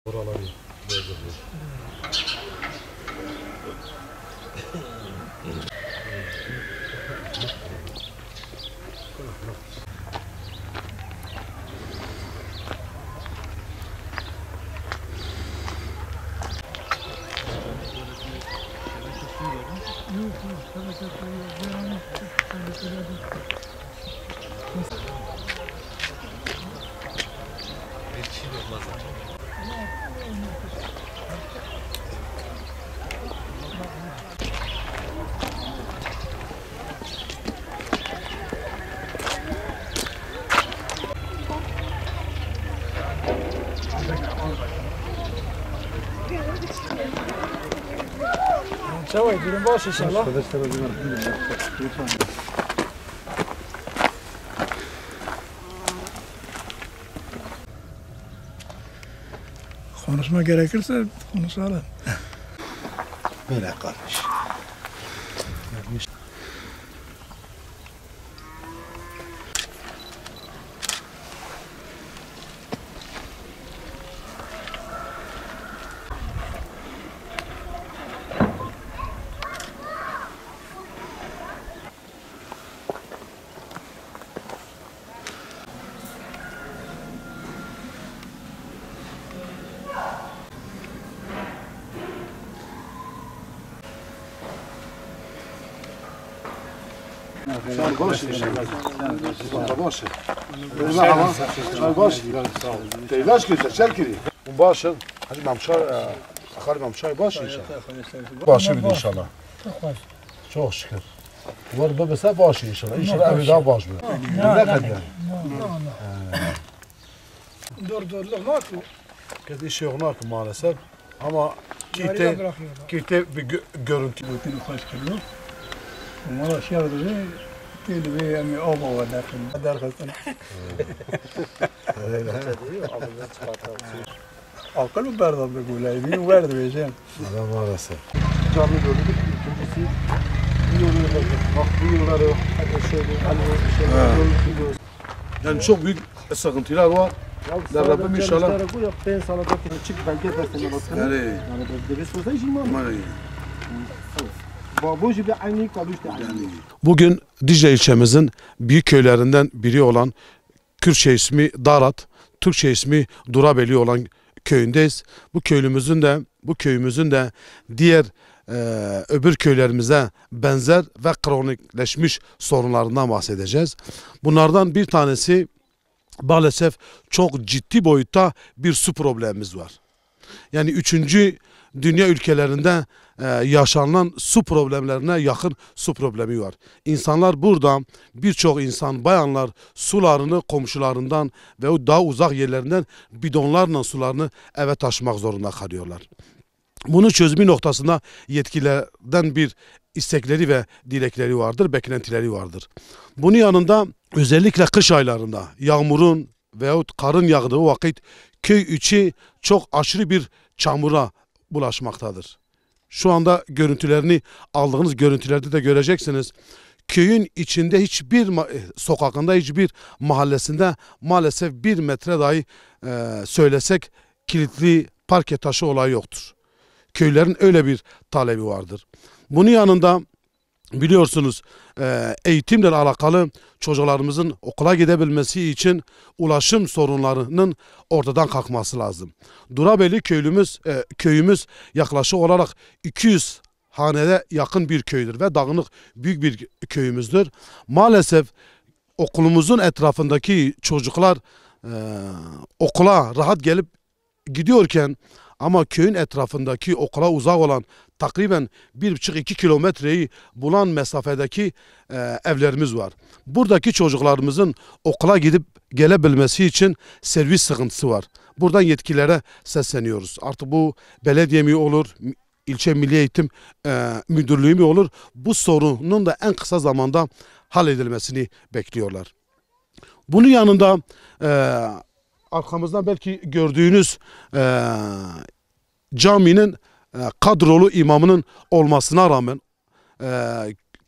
Oraları bozuldu. Bir kişi olmaz zaten. Çavay durum baş inşallah. Konuşma gerekirse konuşalım. Böyle kardeş. Çay boş inşallah. Boş. Çay boş. Teylaş güzel, çel kiri. Başın. Hadi mamşar, akar mamşar boş inşallah. Başı bir inşallah. Çok şükür. Var babası baş inşallah. İnşallah evi daha baş mı? Ne kadar yani? Dur lüğmat bu. Kız işi yok maalesef. Ama kite bir görüntü. Bütün hoş geldin. Umarım şey oldu. Teli ve yani aba var derken. Derken. Akıl mı berdan be gülay? Bir verdi be sen. Adam maalesef. Canlı gördük. İkincisi bu yolları bak bu yolları yani çok büyük sıkıntılar var. Rabbim inşallah. Ben sana da çık belge versene baksana. Yani. Yani bir sözde şey mi? Bu bir aynı kalmıştı. Bugün Dicle ilçemizin büyük köylerinden biri olan Kürtçe ismi Darat, Türkçe ismi Durabeli olan köyündeyiz. Bu köyümüzün de diğer öbür köylerimize benzer ve kronikleşmiş sorunlarından bahsedeceğiz. Bunlardan bir tanesi maalesef çok ciddi boyutta bir su problemimiz var. Yani 3. dünya ülkelerinde yaşanılan su problemlerine yakın su problemi var. İnsanlar burada, birçok insan, bayanlar sularını komşularından ve daha uzak yerlerinden bidonlarla sularını eve taşımak zorunda kalıyorlar. Bunun çözümü noktasında yetkililerden bir istekleri ve dilekleri vardır, beklentileri vardır. Bunun yanında özellikle kış aylarında yağmurun veyahut karın yağdığı vakit köy içi çok aşırı bir çamura bulaşmaktadır. Şu anda aldığınız görüntülerde de göreceksiniz. Köyün içinde hiçbir sokakında, hiçbir mahallesinde maalesef 1 metre dahi söylesek kilitli parke taşı olayı yoktur. Köylerin öyle bir talebi vardır. Bunun yanında biliyorsunuz eğitimle alakalı çocuklarımızın okula gidebilmesi için ulaşım sorunlarının ortadan kalkması lazım. Durabeli köyümüz yaklaşık olarak 200 hanede yakın bir köydür ve dağınık büyük bir köyümüzdür. Maalesef okulumuzun etrafındaki çocuklar okula rahat gelip gidiyorken ama köyün etrafındaki okula uzak olan takriben 1,5-2 kilometreyi bulan mesafedeki evlerimiz var. Buradaki çocuklarımızın okula gidip gelebilmesi için servis sıkıntısı var. Buradan yetkililere sesleniyoruz. Artık bu belediye mi olur, ilçe Milli Eğitim Müdürlüğü mü olur? Bu sorunun da en kısa zamanda halledilmesini bekliyorlar. Bunun yanında arkamızdan belki gördüğünüz caminin kadrolu imamının olmasına rağmen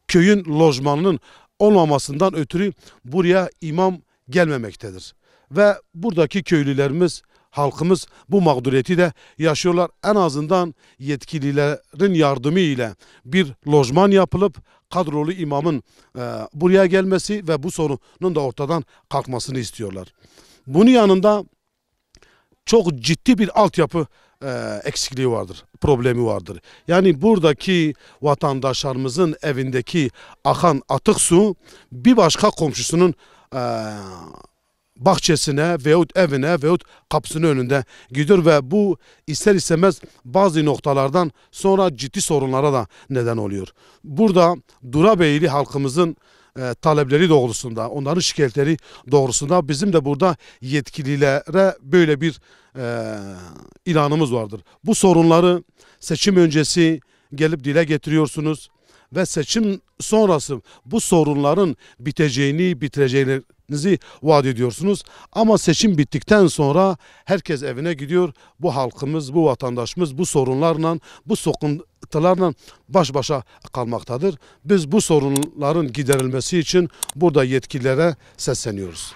köyün lojmanının olmamasından ötürü buraya imam gelmemektedir. Ve buradaki köylülerimiz halkımız bu mağduriyeti de yaşıyorlar. En azından yetkililerin yardımı ile bir lojman yapılıp kadrolu imamın buraya gelmesi ve bu sorunun da ortadan kalkmasını istiyorlar. Bunun yanında çok ciddi bir altyapı eksikliği vardır, problemi vardır. Yani buradaki vatandaşlarımızın evindeki akan atık su bir başka komşusunun bahçesine veyahut evine veyahut kapısının önünde gidiyor ve bu ister istemez bazı noktalardan sonra ciddi sorunlara da neden oluyor. Burada Durabeyli halkımızın talepleri doğrultusunda, onların şikayetleri doğrultusunda bizim de burada yetkililere böyle bir ilanımız vardır. Bu sorunları seçim öncesi gelip dile getiriyorsunuz ve seçim sonrası bu sorunların bitireceğinizi vaat ediyorsunuz. Ama seçim bittikten sonra herkes evine gidiyor. Bu halkımız, bu vatandaşımız bu sorunlarla, bu sıkıntılarla baş başa kalmaktadır. Biz bu sorunların giderilmesi için burada yetkililere sesleniyoruz.